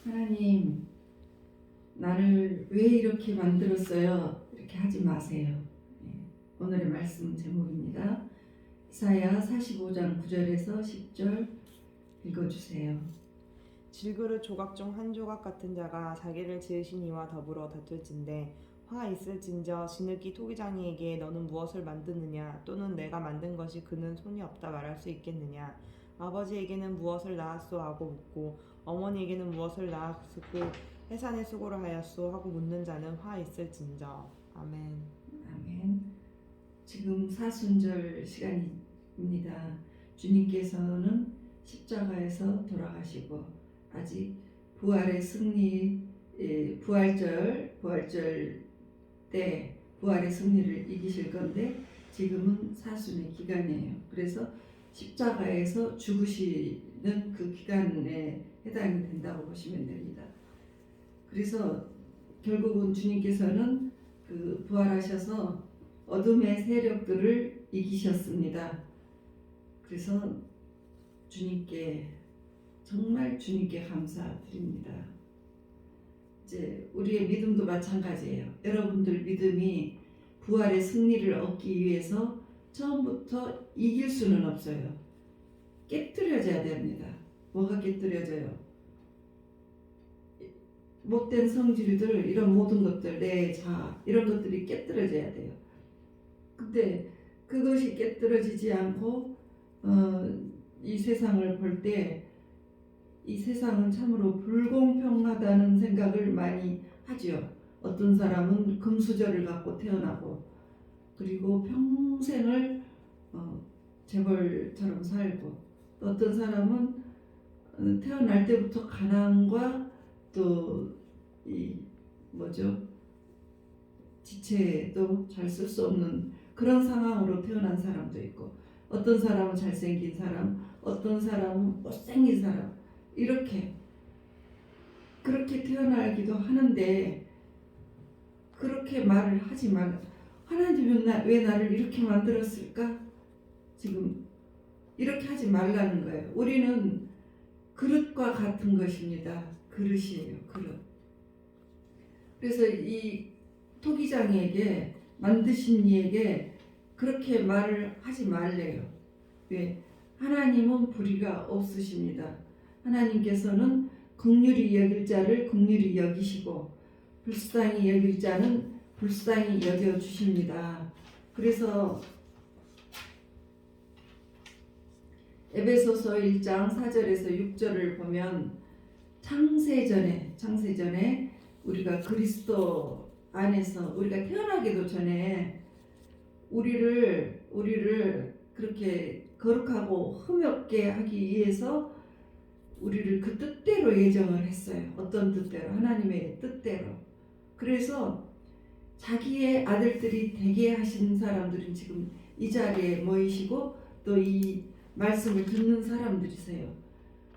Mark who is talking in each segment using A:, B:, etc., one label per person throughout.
A: 하나님, 나를 왜 이렇게 만들었어요? 이렇게 하지 마세요. 오늘의 말씀 제목입니다. 이사야 45장 9절에서 10절 읽어주세요.
B: 질그릇 조각 중 한 조각 같은 자가 자기를 지으신 이와 더불어 다툴진대 화 있을진저 진흙이 토기장이에게 너는 무엇을 만드느냐 또는 내가 만든 것이 그는 손이 없다 말할 수 있겠느냐. 아버지에게는 무엇을 낳았소 하고 묻고 어머니에게는 무엇을 낳았고 해산의 수고를 하였소 하고 묻는 자는 화 있을진저. 아멘.
A: 아멘. 지금 사순절 시간입니다. 주님께서는 십자가에서 돌아가시고 아직 부활의 승리, 부활절 때 부활의 승리를 이기실 건데 지금은 사순의 기간이에요. 그래서 십자가에서 죽으시는 그 기간에 해당이 된다고 보시면 됩니다. 그래서 결국은 주님께서는 그 부활하셔서 어둠의 세력들을 이기셨습니다. 그래서 정말 주님께 감사드립니다. 이제 우리의 믿음도 마찬가지예요. 여러분들 믿음이 부활의 승리를 얻기 위해서 처음부터 이길 수는 없어요. 깨트려져야 됩니다. 뭐가 깨트려져요? 못된 성질들, 이런 모든 것들, 내 자아, 이런 것들이 깨트려져야 돼요. 근데 그것이 깨트려지지 않고 이 세상을 볼 때 이 세상은 참으로 불공평하다는 생각을 많이 하죠. 어떤 사람은 금수저를 갖고 태어나고 그리고 평생을 재벌처럼 살고, 또 어떤 사람은 태어날 때부터 가난과 또 이 지체도 잘 쓸 수 없는 그런 상황으로 태어난 사람도 있고, 어떤 사람은 잘생긴 사람, 어떤 사람은 못생긴 사람, 그렇게 태어나기도 하는데, 그렇게 말을 하지 말. 하나님은 왜 나를 이렇게 만들었을까? 지금 이렇게 하지 말라는 거예요. 우리는 그릇과 같은 것입니다. 그릇이에요. 그릇. 그래서 이 토기장이에게, 만드신 이에게 그렇게 말을 하지 말래요. 왜? 하나님은 불의가 없으십니다. 하나님께서는 긍휼히 여길 자를 긍휼히 여기시고 불쌍히 여길 자는 불쌍히 여겨주십니다. 그래서 에베소서 1장 4절에서 6절을 보면 창세전에 우리가 그리스도 안에서, 우리가 태어나기도 전에 우리를 그렇게 거룩하고 흠없게 하기 위해서 우리를 그 뜻대로 예정을 했어요. 어떤 뜻대로? 하나님의 뜻대로. 그래서 자기의 아들들이 되게 하신 사람들은 지금 이 자리에 모이시고 또 이 말씀을 듣는 사람들이세요.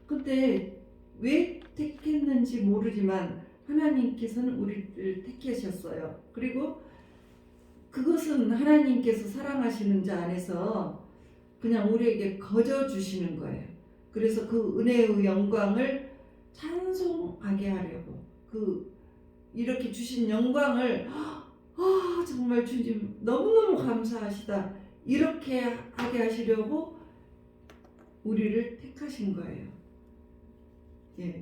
A: 근데 왜 택했는지 모르지만 하나님께서는 우리를 택하셨어요. 그리고 그것은 하나님께서 사랑하시는 자 안에서 그냥 우리에게 거저 주시는 거예요. 그래서 그 은혜의 영광을 찬송하게 하려고, 이렇게 주신 영광을 정말 주님 너무너무 감사하시다, 이렇게 하게 하시려고 우리를 택하신 거예요.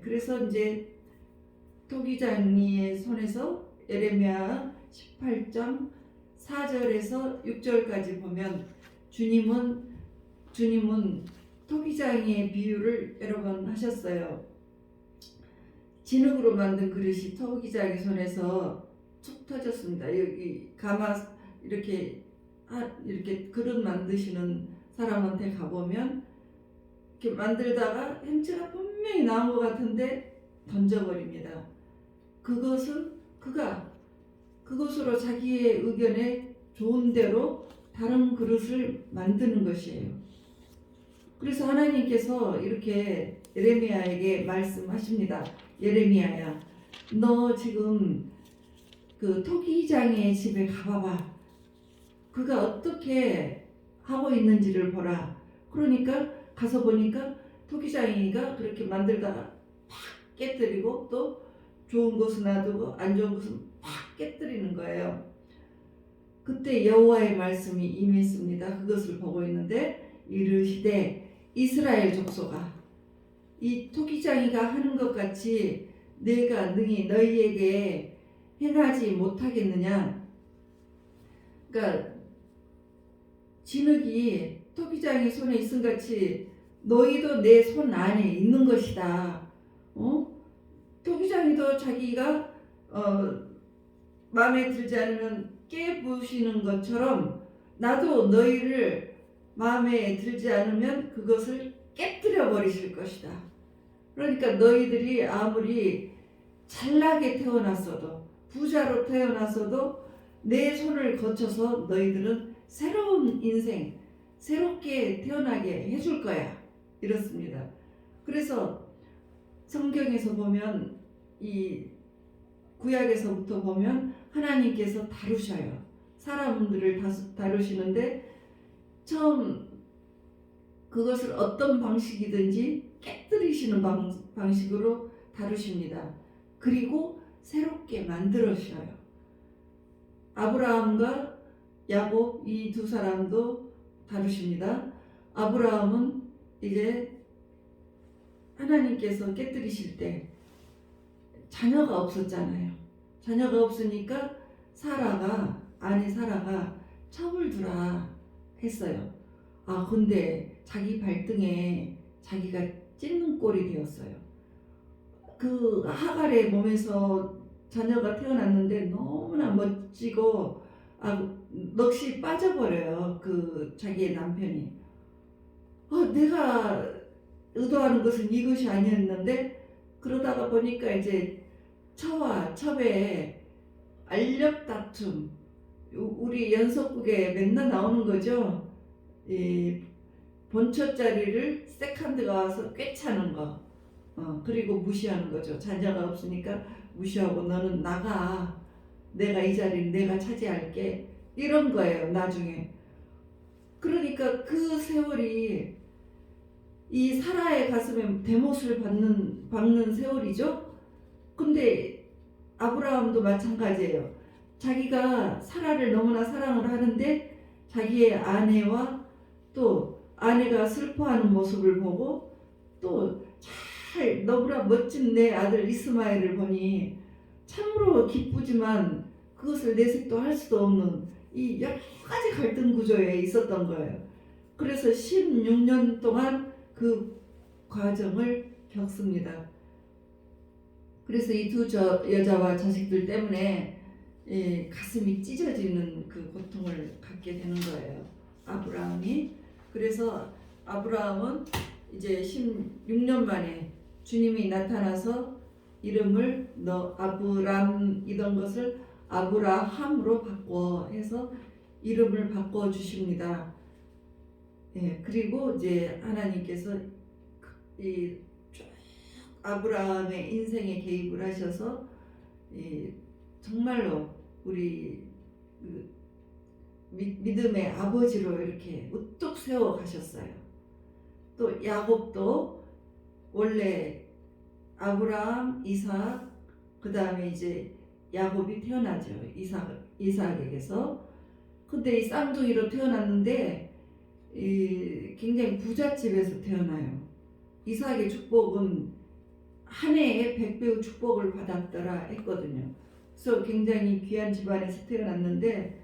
A: 그래서 이제 토기장이의 손에서 예레미야 18장 4절에서 6절까지 보면 주님은 토기장이의 비유를 여러 번 하셨어요. 진흙으로 만든 그릇이 토기장의 손에서 툭 터졌습니다. 여기 이렇게 그릇 만드시는 사람한테 가보면 이렇게 만들다가 행체가 분명히 나온 것 같은데 던져버립니다. 그것으로 자기의 의견에 좋은 대로 다른 그릇을 만드는 것이에요. 그래서 하나님께서 이렇게 예레미야에게 말씀하십니다. 예레미야야, 너 지금 그 토기장의 집에 가봐봐. 그가 어떻게 하고 있는지를 보라. 그러니까 가서 보니까 토기장이가 그렇게 만들다가 팍 깨뜨리고 또 좋은 것은 놔두고 안 좋은 것은 팍 깨뜨리는 거예요. 그때 여호와의 말씀이 임했습니다. 그것을 보고 있는데 이르시되 이스라엘 족속아 이 토기장이가 하는 것 같이 내가 능히 너희에게 행하지 못하겠느냐. 그러니까 진흙이 토기장이 손에 있은 같이 너희도 내 손 안에 있는 것이다. 토기장이도 자기가 마음에 들지 않으면 깨부시는 것처럼 나도 너희를 마음에 들지 않으면 그것을 깨뜨려 버리실 것이다. 그러니까 너희들이 아무리 잘나게 태어났어도 부자로 태어났어도 내 손을 거쳐서 너희들은 새로운 인생 새롭게 태어나게 해줄 거야. 이렇습니다. 그래서 성경에서 보면 이 구약에서부터 보면 하나님께서 다루셔요. 사람들을 다루시는데 처음 그것을 어떤 방식이든지 깨뜨리시는 방식으로 다루십니다. 그리고 새롭게 만들어셔요. 아브라함과 야곱 이 두 사람도 다루십니다. 아브라함은 이제 하나님께서 깨뜨리실 때 자녀가 없었잖아요. 자녀가 없으니까 아내 사라가 첩을 두라 했어요. 근데 자기 발등에 자기가 찢는 꼴이 되었어요. 그 하갈의 몸에서 자녀가 태어났는데 너무나 멋지고 넋이 빠져버려요. 그 자기의 남편이. 내가 의도하는 것은 이것이 아니었는데 그러다가 보니까 이제 처와 첩의 알력 다툼 우리 연속극에 맨날 나오는 거죠. 이 본처 자리를 세컨드가 와서 꿰차는 거. 그리고 무시하는 거죠. 자녀가 없으니까 무시하고 너는 나가. 내가 이 자리를 내가 차지할게. 이런 거예요. 나중에. 그러니까 그 세월이 이 사라의 가슴에 대못을 박는 세월이죠. 근데 아브라함도 마찬가지예요. 자기가 사라를 너무나 사랑을 하는데 자기의 아내와 또 아내가 슬퍼하는 모습을 보고 또 너무나 멋진 내 아들 이스마엘을 보니 참으로 기쁘지만 그것을 내색도 할 수도 없는 이 여러 가지 갈등 구조에 있었던 거예요. 그래서 16년 동안 그 과정을 겪습니다. 그래서 이 두 여자와 자식들 때문에 가슴이 찢어지는 그 고통을 갖게 되는 거예요. 아브라함이. 그래서 아브라함은 이제 16년 만에 주님이 나타나서 이름을 아브람이던 것을 아브라함으로 바꿔 해서 이름을 바꿔 주십니다. 그리고 이제 하나님께서 이 아브라함의 인생에 개입을 하셔서 정말로 우리 믿음의 아버지로 이렇게 우뚝 세워 가셨어요. 또 야곱도 원래 아브라함, 이삭, 그 다음에 이제 야곱이 태어나죠. 이삭에게서. 근데 이 쌍둥이로 태어났는데 굉장히 부잣집에서 태어나요. 이삭의 축복은 한 해에 100배의 축복을 받았더라 했거든요. 그래서 굉장히 귀한 집안에서 태어났는데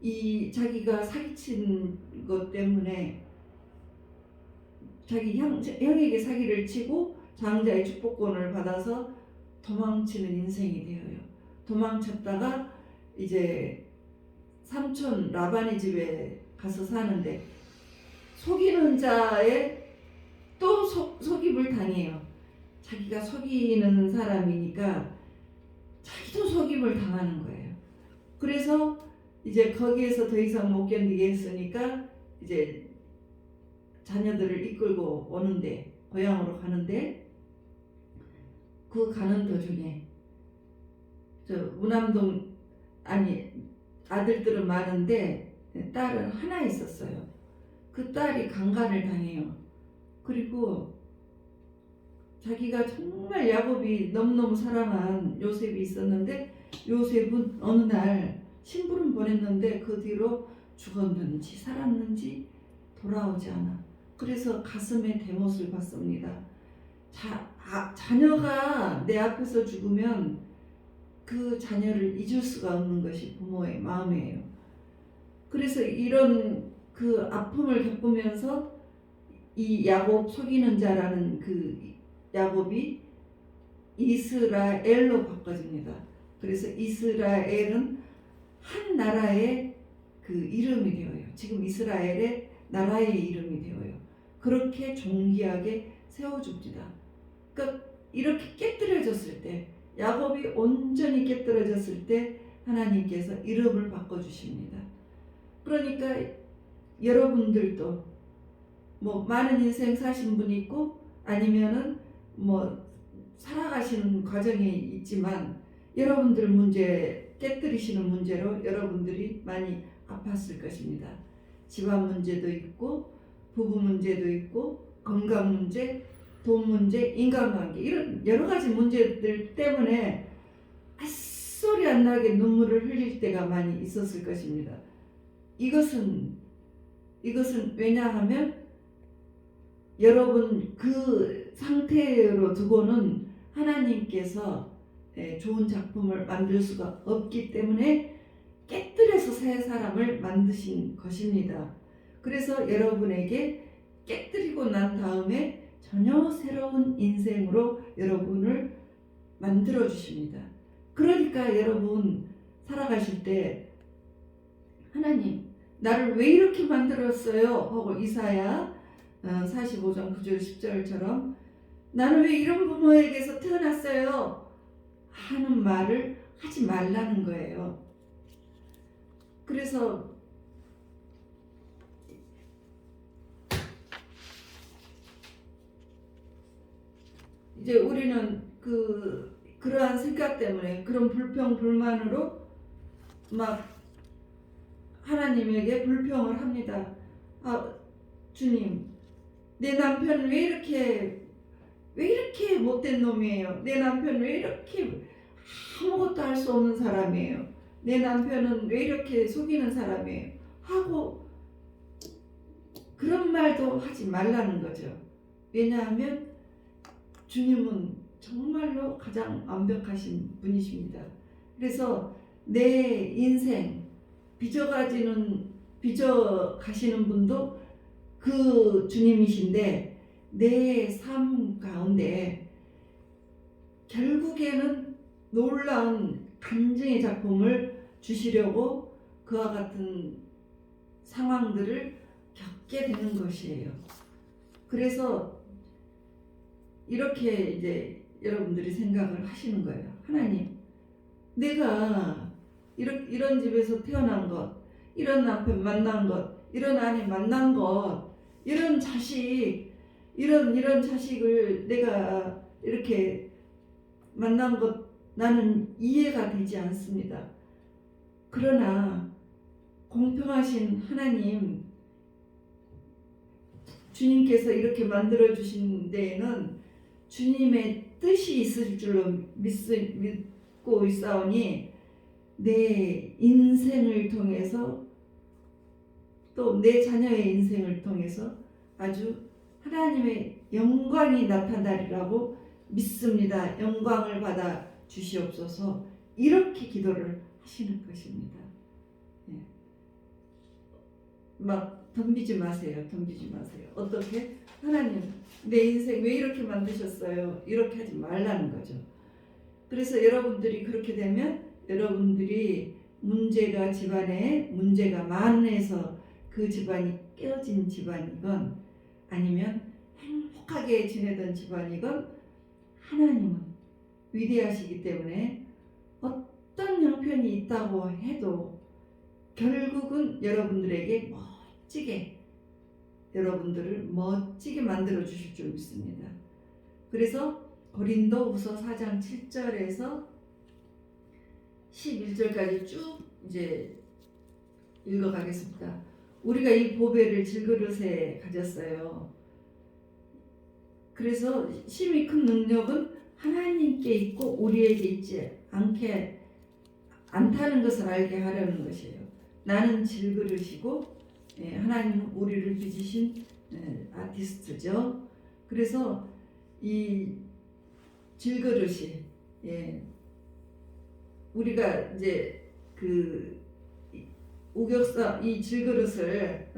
A: 이 자기가 사기친 것 때문에 자기 형에게 사기를 치고 장자의 축복권을 받아서 도망치는 인생이 되어요. 도망쳤다가 이제 삼촌 라반의 집에 가서 사는데 속이는 자에 또 속임을 당해요. 자기가 속이는 사람이니까 자기도 속임을 당하는 거예요. 그래서 이제 거기에서 더 이상 못 견디게 했으니까 이제 자녀들을 이끌고 오는데 고향으로 가는데 그 가는 도중에 무남동 아들들은 많은데 딸은 하나 있었어요. 그 딸이 강간을 당해요. 그리고 자기가 정말 야곱이 너무너무 사랑한 요셉이 있었는데 요셉은 어느 날 심부름 보냈는데 그 뒤로 죽었는지 살았는지 돌아오지 않아. 그래서 가슴에 대못을 받습니다. 자녀가 내 앞에서 죽으면 그 자녀를 잊을 수가 없는 것이 부모의 마음이에요. 그래서 이런 그 아픔을 겪으면서 이 야곱 속이는 자라는 그 야곱이 이스라엘로 바꿔집니다. 그래서 이스라엘은 한 나라의 그 이름이 되어요. 지금 이스라엘의 나라의 이름이 되어요. 그렇게 존귀하게 세워줍니다. 그러니까 이렇게 깨뜨려졌을 때, 야곱이 온전히 깨뜨려졌을 때 하나님께서 이름을 바꿔주십니다. 그러니까 여러분들도 뭐 많은 인생 사신 분이 있고 아니면은 뭐 살아가시는 과정에 있지만 여러분들 문제, 깨뜨리시는 문제로 여러분들이 많이 아팠을 것입니다. 집안 문제도 있고 부부 문제도 있고 건강 문제, 돈 문제, 인간관계 이런 여러 가지 문제들 때문에 헛소리 안 나게 눈물을 흘릴 때가 많이 있었을 것입니다. 이것은 왜냐하면 여러분 그 상태로 두고는 하나님께서 좋은 작품을 만들 수가 없기 때문에 깨뜨려서 새 사람을 만드신 것입니다. 그래서 여러분에게 깨뜨리고 난 다음에 전혀 새로운 인생으로 여러분을 만들어 주십니다. 그러니까 여러분 살아가실 때 하나님 나를 왜 이렇게 만들었어요? 하고 이사야 45장 9절 10절처럼 나는 왜 이런 부모에게서 태어났어요? 하는 말을 하지 말라는 거예요. 그래서 이제 우리는 그러한 생각 때문에 그런 불평 불만으로 막 하나님에게 불평을 합니다. 주님, 내 남편 왜 이렇게 못된 놈이에요? 내 남편 왜 이렇게 아무것도 할 수 없는 사람이에요? 내 남편은 왜 이렇게 속이는 사람이에요? 하고 그런 말도 하지 말라는 거죠. 왜냐하면 주님은 정말로 가장 완벽하신 분이십니다. 그래서 내 인생 빚어가시는 분도 그 주님이신데 내 삶 가운데 결국에는 놀라운 간증의 작품을 주시려고 그와 같은 상황들을 겪게 되는 것이에요. 그래서 이렇게 이제 여러분들이 생각을 하시는 거예요. 하나님, 내가 이런 집에서 태어난 것, 이런 남편 만난 것, 이런 아내 만난 것, 이런 자식, 이런 자식을 내가 이렇게 만난 것 나는 이해가 되지 않습니다. 그러나 공평하신 하나님, 주님께서 이렇게 만들어 주신 데에는 주님의 뜻이 있을 줄로 믿고 있사오니 내 인생을 통해서 또 내 자녀의 인생을 통해서 아주 하나님의 영광이 나타나리라고 믿습니다. 영광을 받아 주시옵소서. 이렇게 기도를 하시는 것입니다. 막 덤비지 마세요. 어떻게? 하나님, 내 인생 왜 이렇게 만드셨어요? 이렇게 하지 말라는 거죠. 그래서 여러분들이 그렇게 되면 여러분들이 집안에 문제가 많아서 그 집안이 깨어진 집안이건 아니면 행복하게 지내던 집안이건 하나님은 위대하시기 때문에 어떤 형편이 있다고 해도 결국은 여러분들을 멋지게 만들어 주실 줄 믿습니다. 그래서 고린도후서 4장 7절에서 11절까지 쭉 이제 읽어가겠습니다. 우리가 이 보배를 질그릇에 가졌어요. 그래서 심히 큰 능력은 하나님께 있고 우리에게 있지 않다는 것을 알게 하려는 것이에요. 나는 질그릇이고 하나님은 우리를 빚으신 아티스트죠. 그래서 이 질그릇이 우리가 이제 그 우격사 이 질그릇을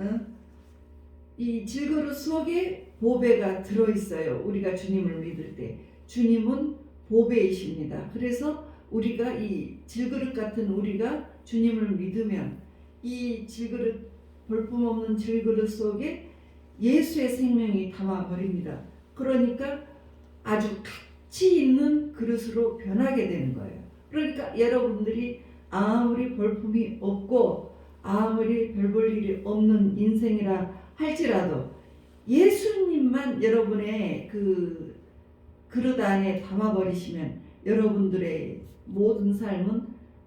A: 이 질그릇 속에 보배가 들어 있어요. 우리가 주님을 믿을 때 주님은 보배이십니다. 그래서 우리가 이 질그릇 같은 우리가 주님을 믿으면 이 질그릇 볼품없는 질그릇 속에 예수의 생명이 담아버립니다. 그러니까 아주 가치 있는 그릇으로 변하게 되는 거예요. 그러니까 여러분들이 아무리 볼품이 없고 아무리 별 볼 일이 없는 인생이라 할지라도 예수님만 여러분의 그 그릇 안에 담아버리시면 여러분들의 모든 삶은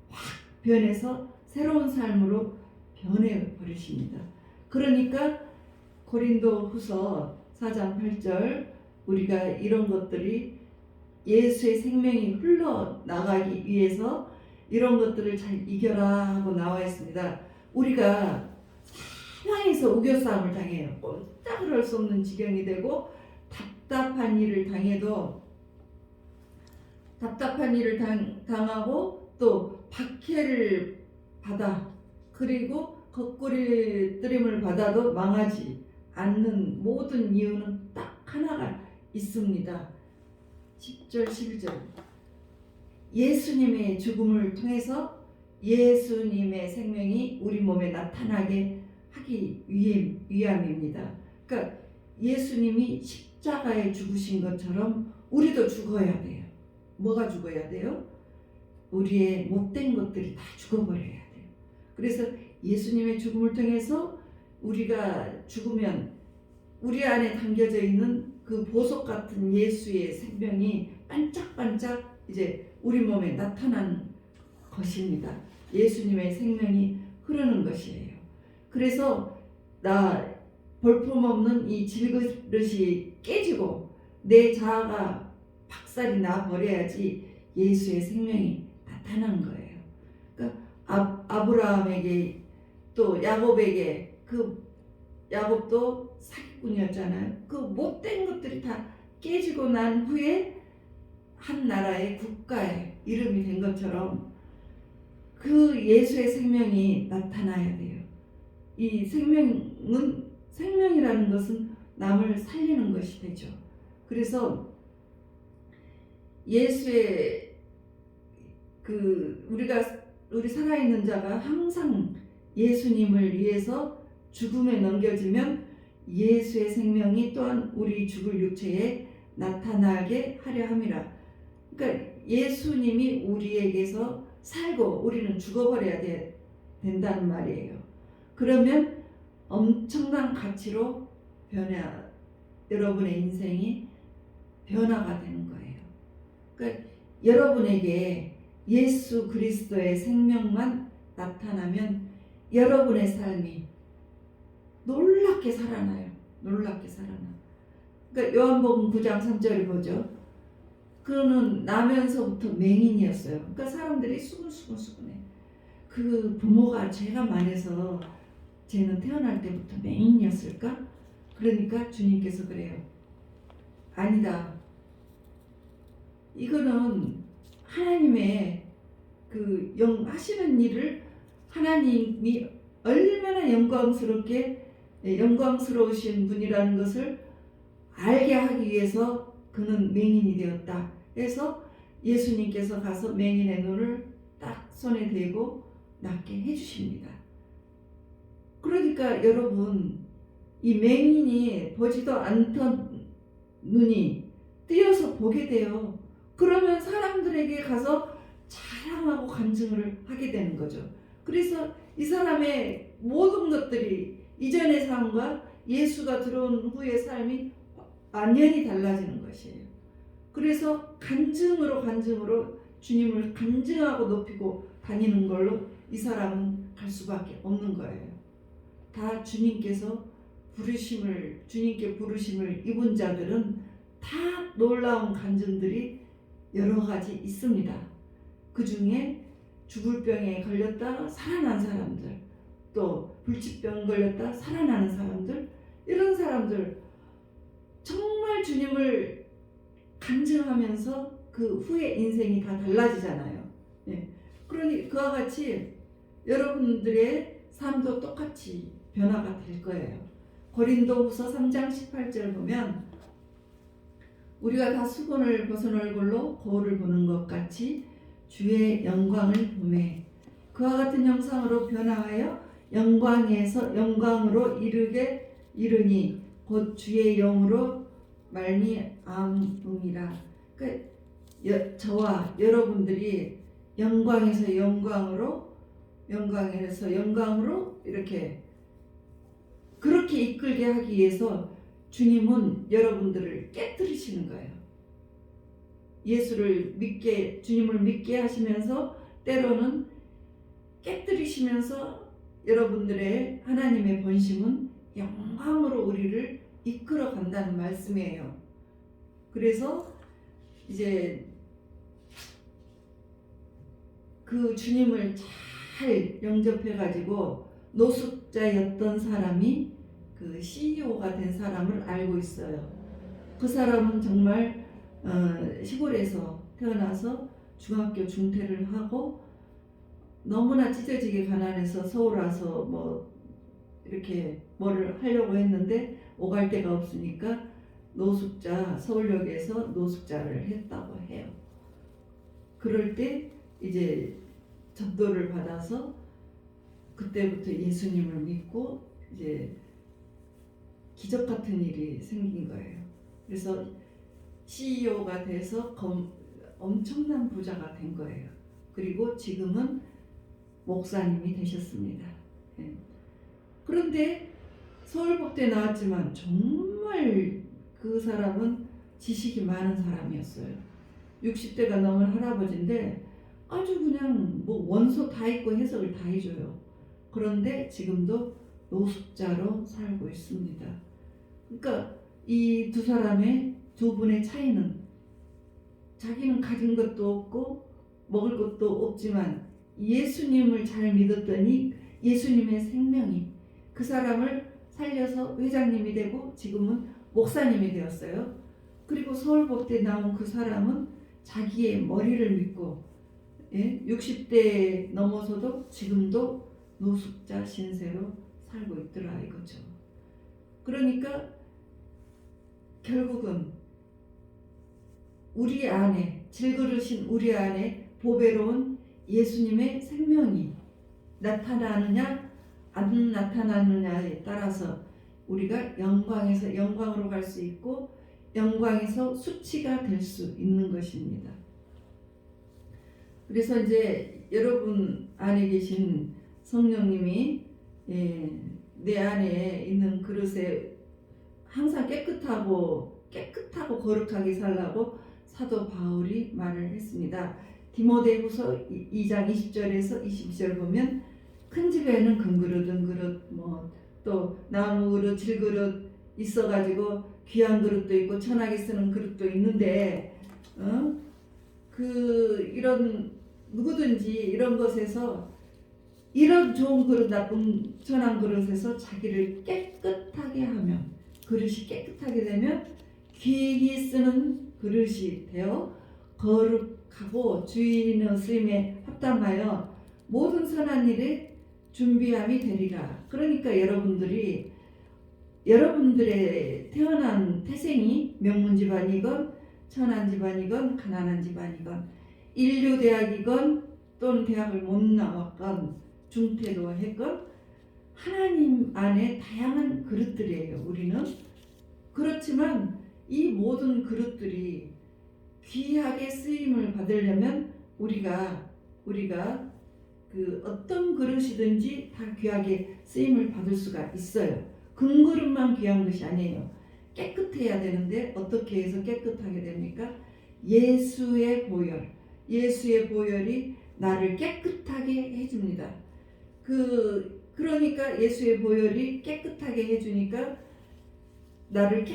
A: 확 변해서 새로운 삶으로 변해버리십니다. 그러니까 고린도 후서 4장 8절 우리가 이런 것들이 예수의 생명이 흘러나가기 위해서 이런 것들을 잘 이겨라 하고 나와 있습니다. 우리가 사방에서 우겨싸움을 당해요. 꼼짝을 할 수 없는 지경이 되고 답답한 일을 당해도 답답한 일을 당하고 또 박해를 받아 그리고 거꾸리뜨림을 받아도 망하지 않는 모든 이유는 딱 하나가 있습니다. 10절 11절 예수님의 죽음을 통해서 예수님의 생명이 우리 몸에 나타나게 하기 위함입니다. 그러니까 예수님이 십자가에 죽으신 것처럼 우리도 죽어야 돼요. 뭐가 죽어야 돼요? 우리의 못된 것들이 다 죽어버려야 돼요. 그래서 예수님의 죽음을 통해서 우리가 죽으면 우리 안에 담겨져 있는 그 보석 같은 예수의 생명이 반짝반짝 이제 우리 몸에 나타나는 것입니다. 예수님의 생명이 흐르는 것이에요. 그래서 나 볼품없는 이 질그릇이 깨지고 내 자아가 박살이 나 버려야지 예수의 생명이 나타난 거예요. 그러니까 아브라함에게 또 야곱에게 그 야곱도 사기꾼이었잖아요. 그 못된 것들이 다 깨지고 난 후에 한 나라의 국가의 이름이 된 것처럼 그 예수의 생명이 나타나야 돼요. 이 생명이라는 것은 남을 살리는 것이 되죠. 그래서 예수의 우리 살아있는 자가 항상 예수님을 위해서 죽음에 넘겨지면 예수의 생명이 또한 우리 죽을 육체에 나타나게 하려 함이라. 그러니까 예수님이 우리에게서 살고 우리는 죽어버려야 된다는 말이에요. 그러면 엄청난 가치로 여러분의 인생이 변화가 되는 거예요. 그러니까 여러분에게 예수 그리스도의 생명만 나타나면 여러분의 삶이 놀랍게 살아나요. 놀랍게 살아나. 그러니까 요한복음 9장 3절을 보죠. 그는 나면서부터 맹인이었어요. 그러니까 사람들이 수근수근해. 그 부모가 죄가 많아서 쟤는 태어날 때부터 맹인이었을까? 그러니까 주님께서 그래요. 아니다. 이거는 하나님의 그 하시는 일을 하나님이 얼마나 영광스러우신 분이라는 것을 알게 하기 위해서 그는 맹인이 되었다. 그래서 예수님께서 가서 맹인의 눈을 딱 손에 대고 낫게 해주십니다. 그러니까 여러분 이 맹인이 보지도 않던 눈이 띄어서 보게 돼요. 그러면 사람들에게 가서 자랑하고 간증을 하게 되는 거죠. 그래서 이 사람의 모든 것들이 이전의 삶과 예수가 들어온 후의 삶이 완전히 달라지는 것이에요. 그래서 간증으로 주님을 간증하고 높이고 다니는 걸로 이 사람은 갈 수밖에 없는 거예요. 다 주님께 부르심을 입은 자들은 다 놀라운 간증들이 여러 가지 있습니다. 그 중에 죽을 병에 걸렸다 살아난 사람들, 또 불치병 걸렸다 살아나는 사람들, 이런 사람들 정말 주님을 간증하면서 그 후에 인생이 다 달라지잖아요. 예. 그러니 그와 같이 여러분들의 삶도 똑같이 변화가 될 거예요. 고린도후서 3장 18절 보면 우리가 다 수건을 벗은 얼굴로 거울을 보는 것 같이 주의 영광을 보매 그와 같은 형상으로 변화하여 영광에서 영광으로 이르니 곧 주의 영으로 말미암음이라. 그러니까 저와 여러분들이 영광에서 영광으로 이렇게 그렇게 이끌게 하기 위해서 주님은 여러분들을 깨뜨리시는 거예요. 주님을 믿게 하시면서 때로는 깨뜨리시면서 여러분들의 하나님의 본심은 영광으로 우리를 이끌어 간다는 말씀이에요. 그래서 이제 그 주님을 잘 영접해 가지고 노숙자였던 사람이 그 CEO가 된 사람을 알고 있어요. 그 사람은 정말 시골에서 태어나서 중학교 중퇴를 하고 너무나 찢어지게 가난해서 서울 와서 뭐 이렇게 뭐를 하려고 했는데 오갈 데가 없으니까 서울역에서 노숙자를 했다고 해요. 그럴 때 이제 전도를 받아서 그때부터 예수님을 믿고 이제 기적 같은 일이 생긴 거예요. 그래서 CEO가 돼서 엄청난 부자가 된 거예요. 그리고 지금은 목사님이 되셨습니다. 예. 그런데 서울법대 나왔지만 정말 그 사람은 지식이 많은 사람이었어요. 60대가 넘은 할아버지인데 아주 그냥 뭐 원소 다 있고 해석을 다 해줘요. 그런데 지금도 노숙자로 살고 있습니다. 그러니까 이 두 분의 차이는 자기는 가진 것도 없고 먹을 것도 없지만 예수님을 잘 믿었더니 예수님의 생명이 그 사람을 살려서 회장님이 되고 지금은 목사님이 되었어요. 그리고 서울법대 나온 그 사람은 자기의 머리를 믿고 60대 넘어서도 지금도 노숙자 신세로 살고 있더라 이거죠. 그러니까 결국은 우리 안에 질그릇인 우리 안에 보배로운 예수님의 생명이 나타나느냐 안 나타나느냐에 따라서 우리가 영광에서 영광으로 갈 수 있고 영광에서 수치가 될 수 있는 것입니다. 그래서 이제 여러분 안에 계신 성령님이 내 안에 있는 그릇에 항상 깨끗하고 거룩하게 살라고 사도 바울이 말을 했습니다. 디모데후서 2장 20절에서 22절 보면 큰 집에는 금그릇, 은그릇, 또 나무 그릇, 질그릇 있어가지고 귀한 그릇도 있고 천하게 쓰는 그릇도 있는데 이런 누구든지 이런 것에서 이런 좋은 그릇, 나쁜 천한 그릇에서 자기를 깨끗하게 하면 그릇이 깨끗하게 되면 귀히 쓰는 그릇이 되어 거룩하고 주인의 쓰임에 합당하여 모든 선한 일에 준비함이 되리라. 그러니까 여러분들의 태어난 태생이 명문 집안이건 천한 집안이건 가난한 집안이건 인류 대학이건 또는 대학을 못 나왔건 중퇴도 했건 하나님 안에 다양한 그릇들이에요. 우리는 그렇지만 이 모든 그릇들이 귀하게 쓰임을 받으려면 우리가 그 어떤 그릇이든지 다 귀하게 쓰임을 받을 수가 있어요. 금그릇만 귀한 것이 아니에요. 깨끗해야 되는데 어떻게 해서 깨끗하게 됩니까? 예수의 보혈이 나를 깨끗하게 해줍니다. 그러니까 예수의 보혈이 깨끗하게 해주니까 나를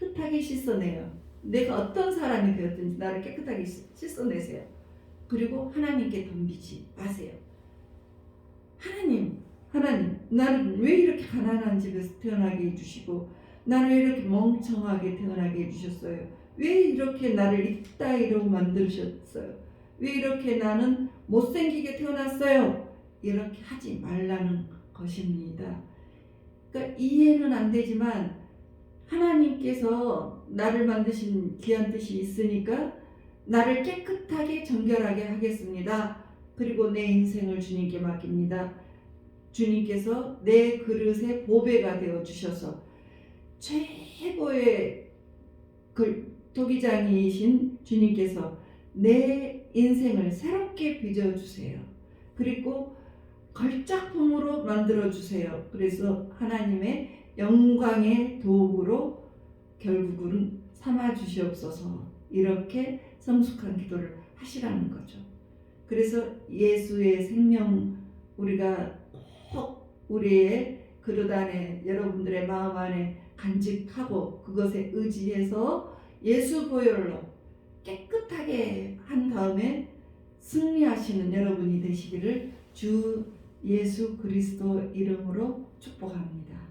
A: 깨끗하게 씻어내요. 내가 어떤 사람이 되었든지 나를 깨끗하게 씻어내세요. 그리고 하나님께 덤비지 마세요. 하나님 나를 왜 이렇게 가난한 집에서 태어나게 해주시고 나를 왜 이렇게 멍청하게 태어나게 해주셨어요? 왜 이렇게 나를 이따위로 만드셨어요? 왜 이렇게 나는 못생기게 태어났어요? 이렇게 하지 말라는 것입니다. 그러니까 이해는 안 되지만 하나님께서 나를 만드신 귀한 뜻이 있으니까 나를 깨끗하게 정결하게 하겠습니다. 그리고 내 인생을 주님께 맡깁니다. 주님께서 내 그릇의 보배가 되어 주셔서 최고의 토기장이신 주님께서 내 인생을 새롭게 빚어주세요. 그리고 걸작품으로 만들어주세요. 그래서 하나님의 영광의 도구로 결국은 삼아주시옵소서. 이렇게 성숙한 기도를 하시라는 거죠. 그래서 예수의 생명 우리가 꼭 우리의 그릇 안에 여러분들의 마음 안에 간직하고 그것에 의지해서 예수 보혈로 깨끗하게 한 다음에 승리하시는 여러분이 되시기를 주 예수 그리스도 이름으로 축복합니다.